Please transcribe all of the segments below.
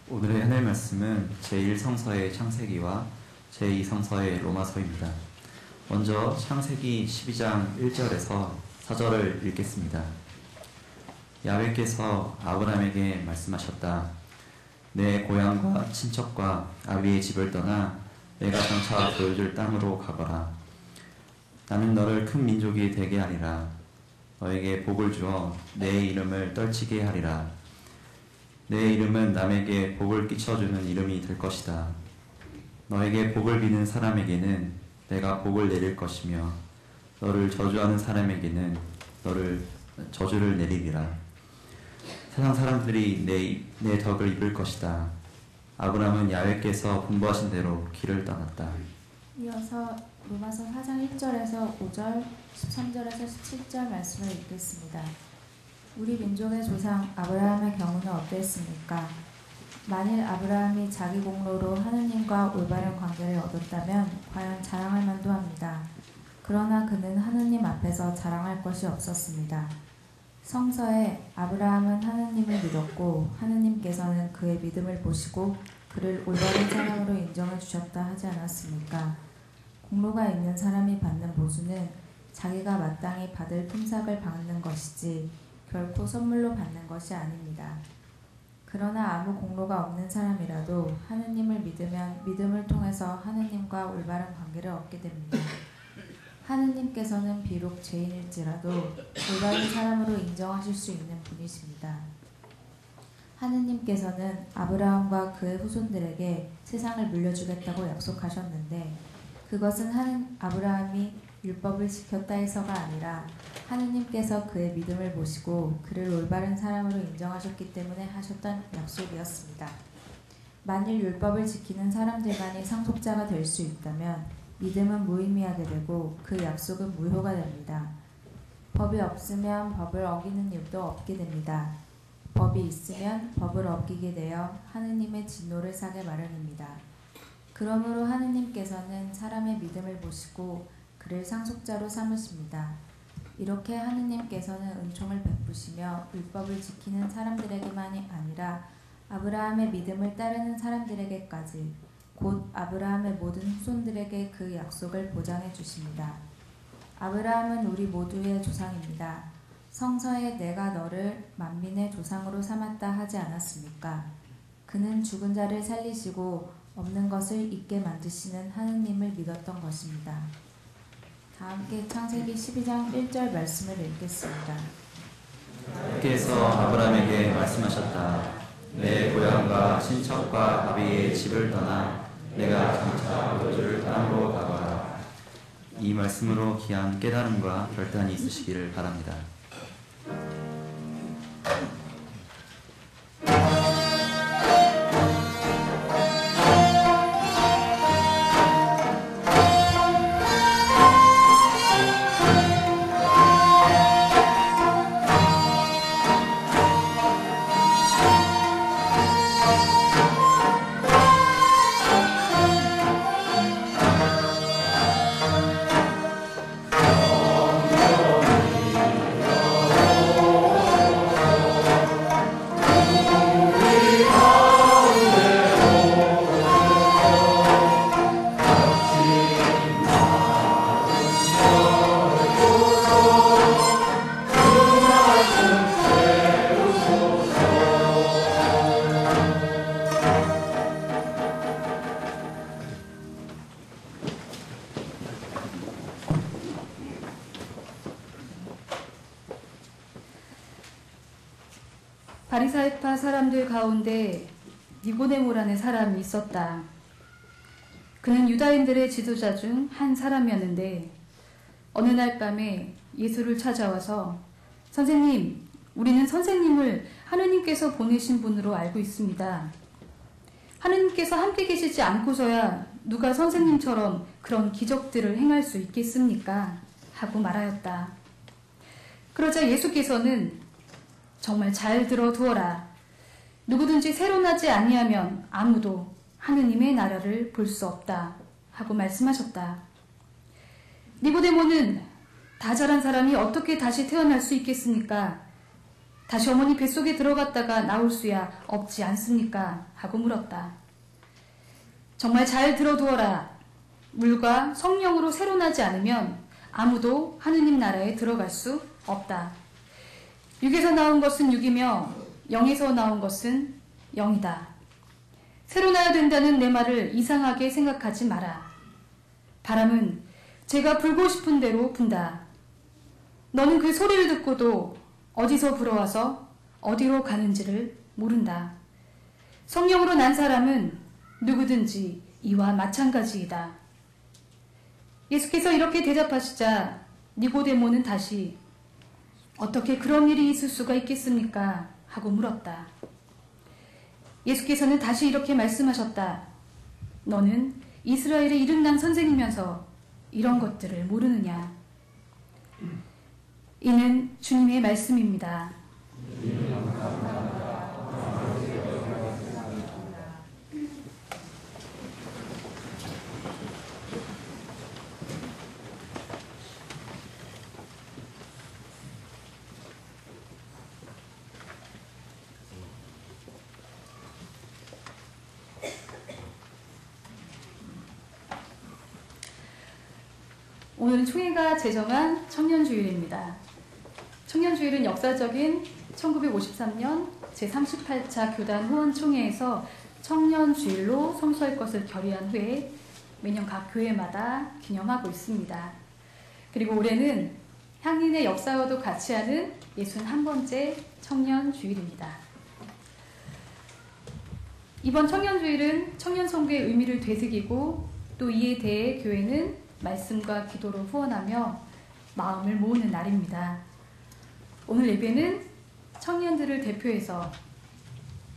오늘의 하나님 말씀은 제1성서의 창세기와 제2성서의 로마서입니다. 먼저 창세기 12장 1절에서 4절을 읽겠습니다. 야훼께서 아브라함에게 말씀하셨다. 내 고향과 친척과 아비의 집을 떠나 내가 장차 보여줄 땅으로 가거라. 나는 너를 큰 민족이 되게 하리라. 너에게 복을 주어 내 이름을 떨치게 하리라. 내 이름은 남에게 복을 끼쳐주는 이름이 될 것이다. 너에게 복을 비는 사람에게는 내가 복을 내릴 것이며 너를 저주하는 사람에게는 너를 저주를 내리리라. 세상 사람들이 내 덕을 입을 것이다. 아브라함은 야훼께서 분부하신 대로 길을 떠났다. 이어서 로마서 4장 1절에서 5절, 13절에서 17절 말씀을 읽겠습니다. 우리 민족의 조상 아브라함의 경우는 어땠습니까? 만일 아브라함이 자기 공로로 하느님과 올바른 관계를 얻었다면 과연 자랑할 만도 합니다. 그러나 그는 하느님 앞에서 자랑할 것이 없었습니다. 성서에 아브라함은 하느님을 믿었고 하느님께서는 그의 믿음을 보시고 그를 올바른 사람으로 인정해 주셨다 하지 않았습니까? 공로가 있는 사람이 받는 보수는 자기가 마땅히 받을 품삯을 받는 것이지 결코 선물로 받는 것이 아닙니다. 그러나 아무 공로가 없는 사람이라도 하느님을 믿으면 믿음을 통해서 하느님과 올바른 관계를 얻게 됩니다. 하느님께서는 비록 죄인일지라도 올바른 사람으로 인정하실 수 있는 분이십니다. 하느님께서는 아브라함과 그의 후손들에게 세상을 물려주겠다고 약속하셨는데 그것은 아브라함이 율법을 지켰다 해서가 아니라 하느님께서 그의 믿음을 보시고 그를 올바른 사람으로 인정하셨기 때문에 하셨던 약속이었습니다. 만일 율법을 지키는 사람들만이 상속자가 될 수 있다면 믿음은 무의미하게 되고 그 약속은 무효가 됩니다. 법이 없으면 법을 어기는 일도 없게 됩니다. 법이 있으면 법을 어기게 되어 하느님의 진노를 사게 마련입니다. 그러므로 하느님께서는 사람의 믿음을 보시고 그를 상속자로 삼으십니다. 이렇게 하느님께서는 은총을 베푸시며 율법을 지키는 사람들에게만이 아니라 아브라함의 믿음을 따르는 사람들에게까지 곧 아브라함의 모든 후손들에게 그 약속을 보장해 주십니다. 아브라함은 우리 모두의 조상입니다. 성서에 내가 너를 만민의 조상으로 삼았다 하지 않았습니까? 그는 죽은 자를 살리시고 없는 것을 있게 만드시는 하느님을 믿었던 것입니다. 다 함께 창세기 12장 1절 말씀을 읽겠습니다. 하나님께서 아브라함에게 말씀하셨다. 내 고향과 친척과 아비의 집을 떠나 내가 장차 보여줄 땅으로 가거라. 이 말씀으로 귀한 깨달음과 결단이 있으시기를 바랍니다. 바리사이파 사람들 가운데 니고데모라는 사람이 있었다. 그는 유다인들의 지도자 중 한 사람이었는데 어느 날 밤에 예수를 찾아와서 선생님, 우리는 선생님을 하느님께서 보내신 분으로 알고 있습니다. 하느님께서 함께 계시지 않고서야 누가 선생님처럼 그런 기적들을 행할 수 있겠습니까? 하고 말하였다. 그러자 예수께서는 정말 잘 들어두어라. 누구든지 새로 나지 아니하면 아무도 하느님의 나라를 볼 수 없다. 하고 말씀하셨다. 니고데모는 다 자란 사람이 어떻게 다시 태어날 수 있겠습니까? 다시 어머니 뱃속에 들어갔다가 나올 수야 없지 않습니까? 하고 물었다. 정말 잘 들어두어라. 물과 성령으로 새로 나지 않으면 아무도 하느님 나라에 들어갈 수 없다. 육에서 나온 것은 육이며 영에서 나온 것은 영이다. 새로 나야 된다는 내 말을 이상하게 생각하지 마라. 바람은 제가 불고 싶은 대로 분다. 너는 그 소리를 듣고도 어디서 불어와서 어디로 가는지를 모른다. 성령으로 난 사람은 누구든지 이와 마찬가지이다. 예수께서 이렇게 대답하시자 니고데모는 다시 어떻게 그런 일이 있을 수가 있겠습니까? 하고 물었다. 예수께서는 다시 이렇게 말씀하셨다. 너는 이스라엘의 이름난 선생이면서 이런 것들을 모르느냐? 이는 주님의 말씀입니다. 오늘은 총회가 제정한 청년주일입니다. 청년주일은 역사적인 1953년 제38차 교단 후원총회에서 청년주일로 성수할 것을 결의한 후에 매년 각 교회마다 기념하고 있습니다. 그리고 올해는 향인의 역사와도 같이 하는 61번째 청년주일입니다. 이번 청년주일은 청년선교의 의미를 되새기고 또 이에 대해 교회는 말씀과 기도로 후원하며 마음을 모으는 날입니다. 오늘 예배는 청년들을 대표해서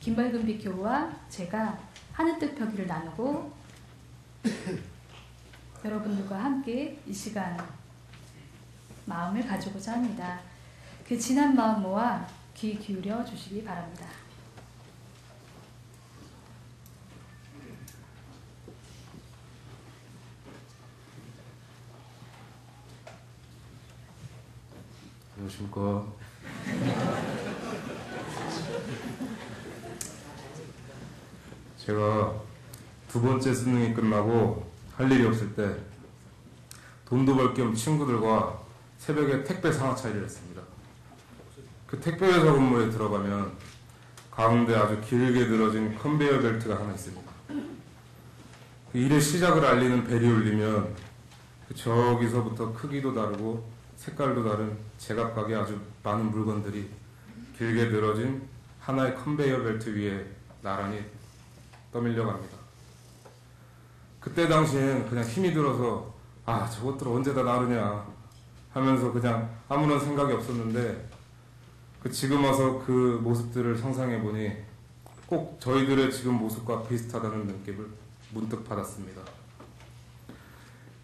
김발금빛 교우와 제가 하늘뜻 펴기를 나누고 여러분들과 함께 이 시간 마음을 가지고자 합니다. 그 진한 마음 모아 귀 기울여 주시기 바랍니다. 안녕하십니까. 제가 두 번째 수능이 끝나고 할 일이 없을 때 돈도 벌 겸 친구들과 새벽에 택배 상하차일을 했습니다. 그 택배회사 건물에 들어가면 가운데 아주 길게 늘어진 컨베이어 벨트가 하나 있습니다. 그 일의 시작을 알리는 벨이 울리면 저기서부터 크기도 다르고 색깔도 다른 제각각의 아주 많은 물건들이 길게 늘어진 하나의 컨베이어 벨트 위에 나란히 떠밀려 갑니다. 그때 당시엔 그냥 힘이 들어서 저것들 언제 다 나르냐 하면서 그냥 아무런 생각이 없었는데 지금 와서 그 모습들을 상상해보니 꼭 저희들의 지금 모습과 비슷하다는 느낌을 문득 받았습니다.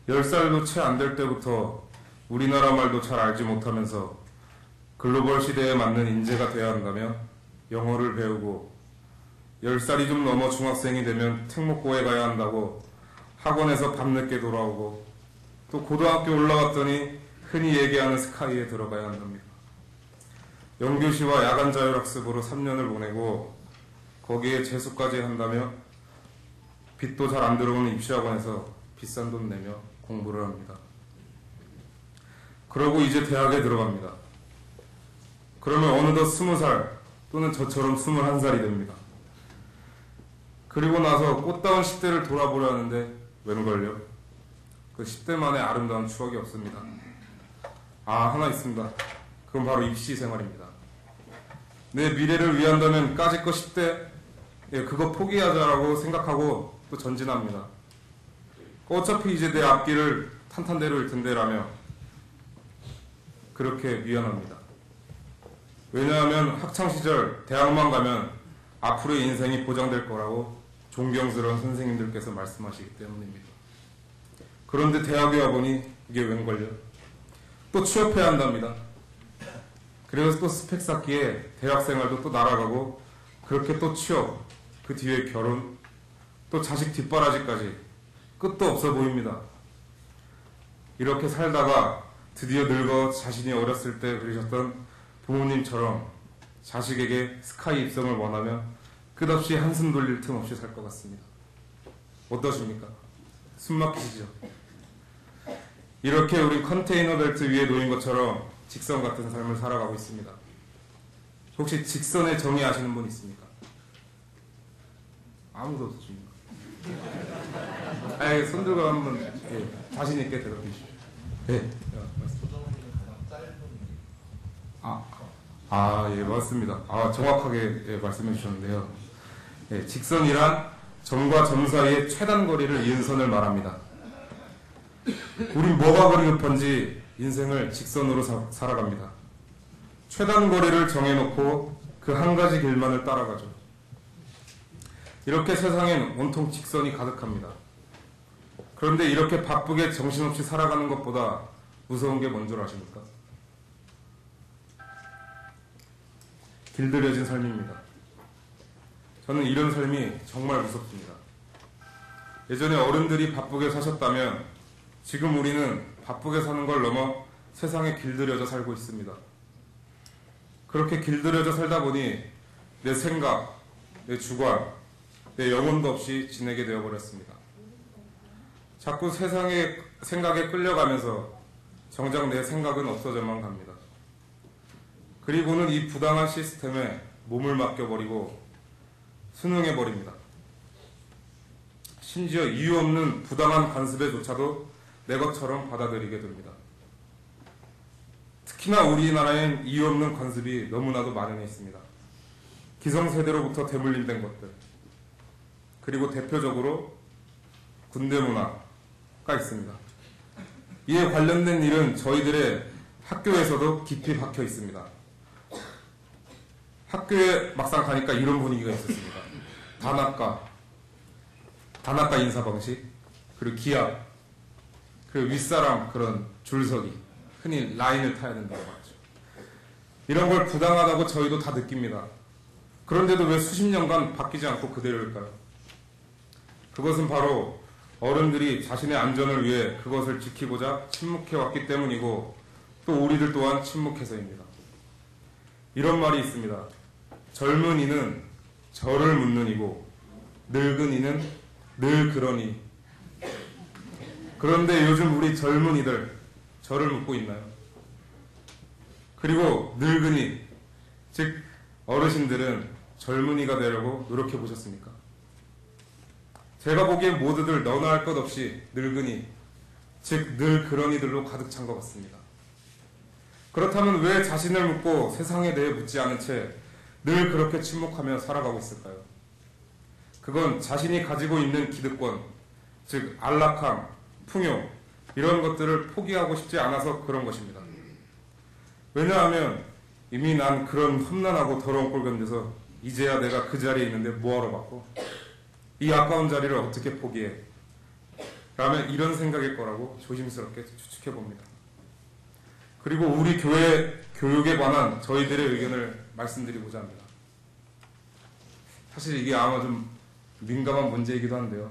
10살도 채 안 될 때부터 우리나라 말도 잘 알지 못하면서 글로벌 시대에 맞는 인재가 되어야 한다며 영어를 배우고 10살이 좀 넘어 중학생이 되면 특목고에 가야 한다고 학원에서 밤늦게 돌아오고 또 고등학교 올라갔더니 흔히 얘기하는 스카이에 들어가야 한답니다. 영교시와 야간 자율학습으로 3년을 보내고 거기에 재수까지 한다며 빚도 잘 안 들어오는 입시학원에서 비싼 돈 내며 공부를 합니다. 그러고 이제 대학에 들어갑니다. 그러면 어느덧 20살 또는 저처럼 21살이 됩니다. 그리고 나서 꽃다운 10대를 돌아보려 하는데 웬걸요? 그 10대만의 아름다운 추억이 없습니다. 하나 있습니다. 그건 바로 입시 생활입니다. 내 미래를 위한다면 까짓거 10대 그거 포기하자라고 생각하고 또 전진합니다. 어차피 이제 내 앞길을 탄탄대로일 텐데라며 그렇게 미안합니다. 왜냐하면 학창시절 대학만 가면 앞으로의 인생이 보장될 거라고 존경스러운 선생님들께서 말씀하시기 때문입니다. 그런데 대학에 와보니 이게 웬걸요? 또 취업해야 한답니다. 그래서 또 스펙 쌓기에 대학생활도 또 날아가고 그렇게 또 취업, 그 뒤에 결혼, 또 자식 뒷바라지까지 끝도 없어 보입니다. 이렇게 살다가 드디어 늙어 자신이 어렸을 때 그러셨던 부모님처럼 자식에게 스카이 입성을 원하며 끝없이 한숨 돌릴 틈 없이 살 것 같습니다. 어떠십니까? 숨 막히시죠? 이렇게 우리 컨테이너 벨트 위에 놓인 것처럼 직선 같은 삶을 살아가고 있습니다. 혹시 직선의 정의 아시는 분 있습니까? 아무도 없으십니까? 손 들고 한번 자신 있게 대답해 주시죠. 네. 예, 맞습니다. 정확하게 말씀해 주셨는데요. 직선이란 점과 점 사이의 최단 거리를 이은 선을 말합니다. 우린 뭐가 그리 급한지 인생을 직선으로 살아갑니다. 최단 거리를 정해놓고 그 한 가지 길만을 따라가죠. 이렇게 세상엔 온통 직선이 가득합니다. 그런데 이렇게 바쁘게 정신없이 살아가는 것보다 무서운 게 뭔 줄 아십니까? 길들여진 삶입니다. 저는 이런 삶이 정말 무섭습니다. 예전에 어른들이 바쁘게 사셨다면 지금 우리는 바쁘게 사는 걸 넘어 세상에 길들여져 살고 있습니다. 그렇게 길들여져 살다 보니 내 생각, 내 주관, 내 영혼도 없이 지내게 되어버렸습니다. 자꾸 세상의 생각에 끌려가면서 정작 내 생각은 없어져만 갑니다. 그리고는 이 부당한 시스템에 몸을 맡겨버리고 순응해버립니다. 심지어 이유 없는 부당한 관습에조차도 내 것처럼 받아들이게 됩니다. 특히나 우리나라엔 이유 없는 관습이 너무나도 만연해 있습니다. 기성세대로부터 대물림된 것들, 그리고 대표적으로 군대 문화가 있습니다. 이에 관련된 일은 저희들의 학교에서도 깊이 박혀 있습니다. 학교에 막상 가니까 이런 분위기가 있었습니다. 단학가 인사 방식, 그리고 기합, 그리고 윗사람 그런 줄서기, 흔히 라인을 타야 된다고 하죠. 이런 걸 부당하다고 저희도 다 느낍니다. 그런데도 왜 수십 년간 바뀌지 않고 그대로일까요? 그것은 바로 어른들이 자신의 안전을 위해 그것을 지키고자 침묵해왔기 때문이고 또 우리들 또한 침묵해서입니다. 이런 말이 있습니다. 젊은이는 저를 묻는 이고 늙은이는 늘 그러니. 그런데 요즘 우리 젊은이들 저를 묻고 있나요? 그리고 늙은이, 즉 어르신들은 젊은이가 되려고 노력해 보셨습니까? 제가 보기엔 모두들 너나 할 것 없이 늙은이, 즉 늘 그러니들로 가득 찬 것 같습니다. 그렇다면 왜 자신을 묻고 세상에 대해 묻지 않은 채 늘 그렇게 침묵하며 살아가고 있을까요? 그건 자신이 가지고 있는 기득권, 즉 안락함, 풍요, 이런 것들을 포기하고 싶지 않아서 그런 것입니다. 왜냐하면 이미 난 그런 험난하고 더러운 꼴 견뎌서 이제야 내가 그 자리에 있는데 뭐하러 받고 이 아까운 자리를 어떻게 포기해? 라면 이런 생각일 거라고 조심스럽게 추측해 봅니다. 그리고 우리 교회 교육에 관한 저희들의 의견을 말씀드리고자 합니다. 사실 이게 아마 좀 민감한 문제이기도 한데요.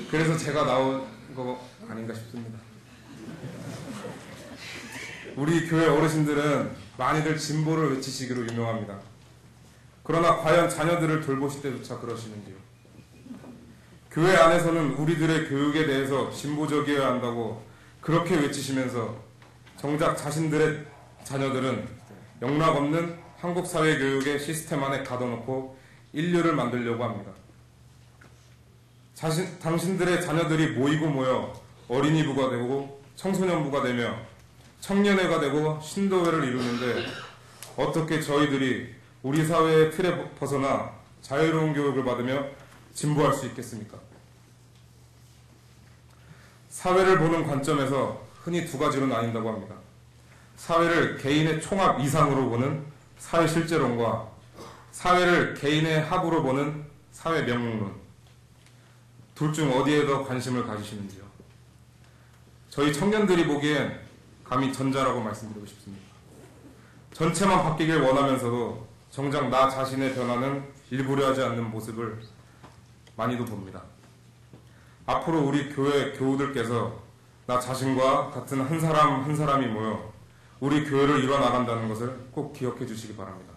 그래서 제가 나온 거 아닌가 싶습니다. 우리 교회 어르신들은 많이들 진보를 외치시기로 유명합니다. 그러나 과연 자녀들을 돌보실 때조차 그러시는지요? 교회 안에서는 우리들의 교육에 대해서 진보적이어야 한다고 그렇게 외치시면서 정작 자신들의 자녀들은 영락없는 한국 사회 교육의 시스템 안에 가둬놓고 인류를 만들려고 합니다. 당신들의 자녀들이 모이고 모여 어린이부가 되고 청소년부가 되며 청년회가 되고 신도회를 이루는데 어떻게 저희들이 우리 사회의 틀에 벗어나 자유로운 교육을 받으며 진보할 수 있겠습니까? 사회를 보는 관점에서 흔히 두 가지로 나뉜다고 합니다. 사회를 개인의 총합 이상으로 보는 사회 실제론과 사회를 개인의 합으로 보는 사회 명목론. 둘 중 어디에 더 관심을 가지시는지요? 저희 청년들이 보기엔 감히 전자라고 말씀드리고 싶습니다. 전체만 바뀌길 원하면서도 정작 나 자신의 변화는 일부려 하지 않는 모습을 많이도 봅니다. 앞으로 우리 교회 교우들께서 나 자신과 같은 한 사람 한 사람이 모여 우리 교회를 이뤄나간다는 것을 꼭 기억해 주시기 바랍니다.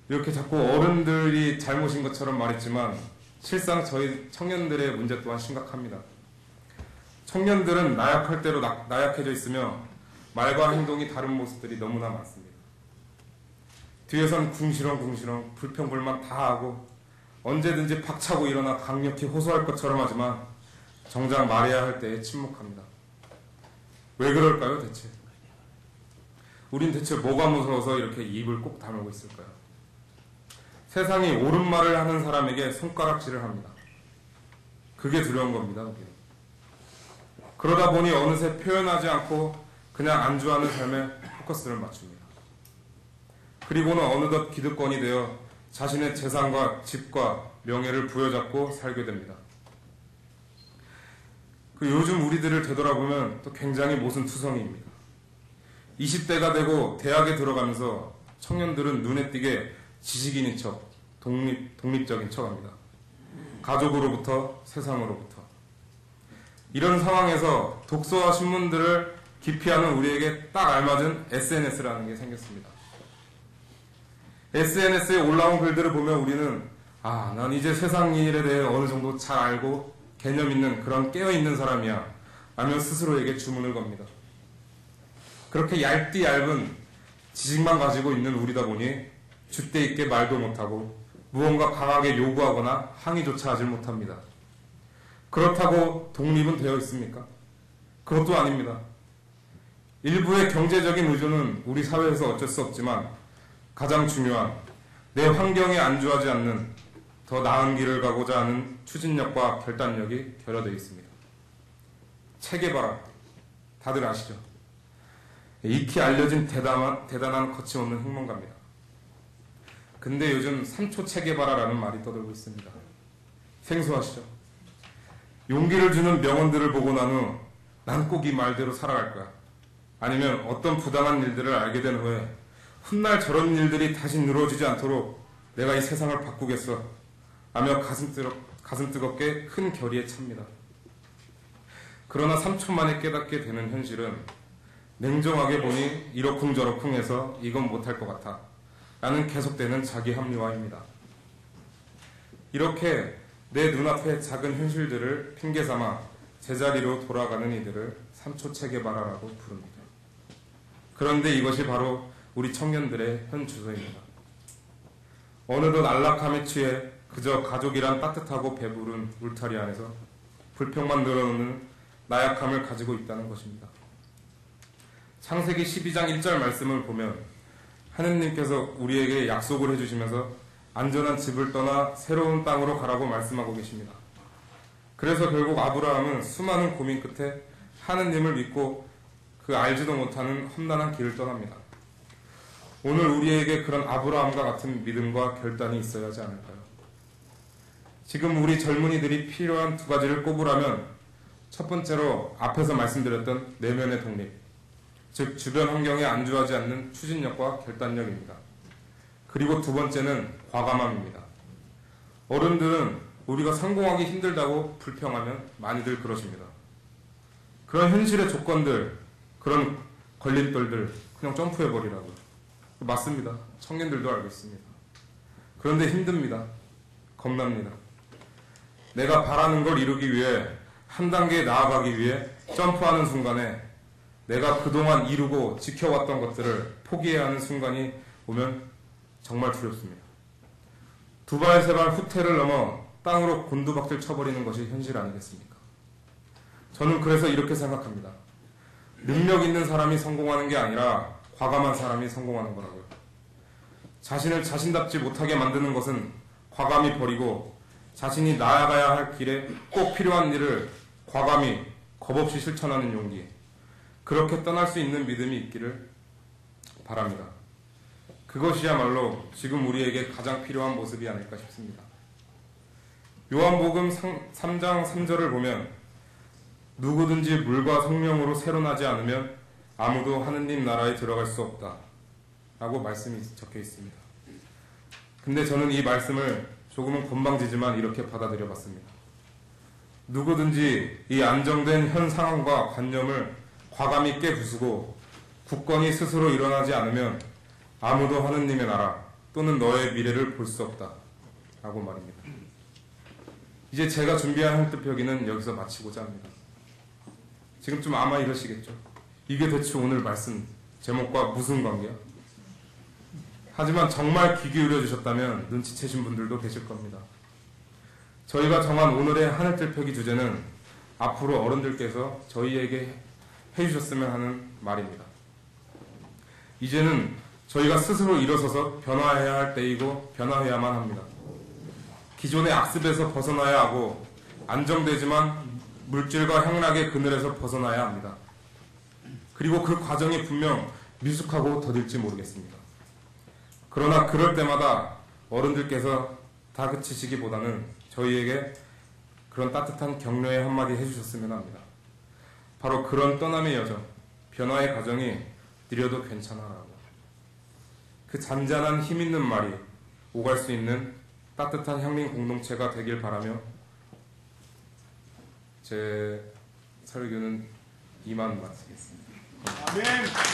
이렇게 자꾸 어른들이 잘못인 것처럼 말했지만 실상 저희 청년들의 문제 또한 심각합니다. 청년들은 나약할 대로 나약해져 있으며 말과 행동이 다른 모습들이 너무나 많습니다. 뒤에선 궁시렁궁시렁 불평불만 다 하고 언제든지 박차고 일어나 강력히 호소할 것처럼 하지만 정작 말해야 할 때에 침묵합니다. 왜 그럴까요, 대체? 우린 대체 뭐가 무서워서 이렇게 입을 꼭 다물고 있을까요? 세상이 옳은 말을 하는 사람에게 손가락질을 합니다. 그게 두려운 겁니다, 우리는. 그러다 보니 어느새 표현하지 않고 그냥 안주하는 삶에 포커스를 맞춥니다. 그리고는 어느덧 기득권이 되어 자신의 재산과 집과 명예를 부여잡고 살게 됩니다. 요즘 우리들을 되돌아보면 또 굉장히 모순투성이입니다. 20대가 되고 대학에 들어가면서 청년들은 눈에 띄게 지식인인 척, 독립적인 척합니다. 가족으로부터, 세상으로부터. 이런 상황에서 독서와 신문들을 기피하는 우리에게 딱 알맞은 SNS라는 게 생겼습니다. SNS에 올라온 글들을 보면 우리는 난 이제 세상 일에 대해 어느 정도 잘 알고 개념 있는 그런 깨어있는 사람이야 라며 스스로에게 주문을 겁니다. 그렇게 얇은 지식만 가지고 있는 우리다 보니 줏대 있게 말도 못하고 무언가 강하게 요구하거나 항의조차 하질 못합니다. 그렇다고 독립은 되어 있습니까? 그것도 아닙니다. 일부의 경제적인 의존은 우리 사회에서 어쩔 수 없지만 가장 중요한 내 환경에 안주하지 않는 더 나은 길을 가고자 하는 추진력과 결단력이 결여되어 있습니다. 체계바라 다들 아시죠? 익히 알려진 대단한 거침없는 흥망가입니다. 근데 요즘 3초 체계바라라는 말이 떠돌고 있습니다. 생소하시죠? 용기를 주는 명언들을 보고 난 후 난 꼭 이 말대로 살아갈 거야. 아니면 어떤 부당한 일들을 알게 된 후에 훗날 저런 일들이 다시 늘어지지 않도록 내가 이 세상을 바꾸겠어 하며 가슴 뜨겁게 큰 결의에 찹니다. 그러나 3초 만에 깨닫게 되는 현실은 냉정하게 보니 이러쿵저러쿵 해서 이건 못할 것 같아 라는 계속되는 자기 합리화입니다. 이렇게 내 눈앞의 작은 현실들을 핑계삼아 제자리로 돌아가는 이들을 3초 체계바라라고 부릅니다. 그런데 이것이 바로 우리 청년들의 현 주소입니다. 어느덧 안락함에 취해 그저 가족이란 따뜻하고 배부른 울타리 안에서 불평만 늘어놓는 나약함을 가지고 있다는 것입니다. 창세기 12장 1절 말씀을 보면 하느님께서 우리에게 약속을 해주시면서 안전한 집을 떠나 새로운 땅으로 가라고 말씀하고 계십니다. 그래서 결국 아브라함은 수많은 고민 끝에 하느님을 믿고 그 알지도 못하는 험난한 길을 떠납니다. 오늘 우리에게 그런 아브라함과 같은 믿음과 결단이 있어야 하지 않을까요? 지금 우리 젊은이들이 필요한 두 가지를 꼽으라면 첫 번째로 앞에서 말씀드렸던 내면의 독립, 즉 주변 환경에 안주하지 않는 추진력과 결단력입니다. 그리고 두 번째는 과감함입니다. 어른들은 우리가 성공하기 힘들다고 불평하면 많이들 그러십니다. 그런 현실의 조건들, 그런 걸림돌들 그냥 점프해버리라고요. 맞습니다. 청년들도 알고 있습니다. 그런데 힘듭니다. 겁납니다. 내가 바라는 걸 이루기 위해 한 단계 나아가기 위해 점프하는 순간에 내가 그동안 이루고 지켜왔던 것들을 포기해야 하는 순간이 오면 정말 두렵습니다. 두 발, 세 발 후퇴를 넘어 땅으로 곤두박질 쳐버리는 것이 현실 아니겠습니까? 저는 그래서 이렇게 생각합니다. 능력 있는 사람이 성공하는 게 아니라 과감한 사람이 성공하는 거라고요. 자신을 자신답지 못하게 만드는 것은 과감히 버리고 자신이 나아가야 할 길에 꼭 필요한 일을 과감히 겁없이 실천하는 용기, 그렇게 떠날 수 있는 믿음이 있기를 바랍니다. 그것이야말로 지금 우리에게 가장 필요한 모습이 아닐까 싶습니다. 요한복음 3장 3절을 보면 누구든지 물과 성령으로 새로 나지 않으면 아무도 하느님 나라에 들어갈 수 없다 라고 말씀이 적혀 있습니다. 근데 저는 이 말씀을 조금은 건방지지만 이렇게 받아들여 봤습니다. 누구든지 이 안정된 현 상황과 관념을 과감히 깨부수고 굳건히 스스로 일어나지 않으면 아무도 하느님의 나라 또는 너의 미래를 볼 수 없다 라고 말입니다. 이제 제가 준비한 한뜻표기는 여기서 마치고자 합니다. 지금쯤 아마 이러시겠죠. 이게 대체 오늘 말씀 제목과 무슨 관계야? 하지만 정말 귀 기울여 주셨다면 눈치채신 분들도 계실 겁니다. 저희가 정한 오늘의 하늘뜰펴기 주제는 앞으로 어른들께서 저희에게 해주셨으면 하는 말입니다. 이제는 저희가 스스로 일어서서 변화해야 할 때이고 변화해야만 합니다. 기존의 악습에서 벗어나야 하고 안정되지만 물질과 향락의 그늘에서 벗어나야 합니다. 그리고 그 과정이 분명 미숙하고 더딜지 모르겠습니다. 그러나 그럴 때마다 어른들께서 다그치시기보다는 저희에게 그런 따뜻한 격려의 한마디 해주셨으면 합니다. 바로 그런 떠남의 여정, 변화의 과정이 느려도 괜찮아라고. 그 잔잔한 힘 있는 말이 오갈 수 있는 따뜻한 향림 공동체가 되길 바라며 제 설교는 이만 마치겠습니다. 아멘.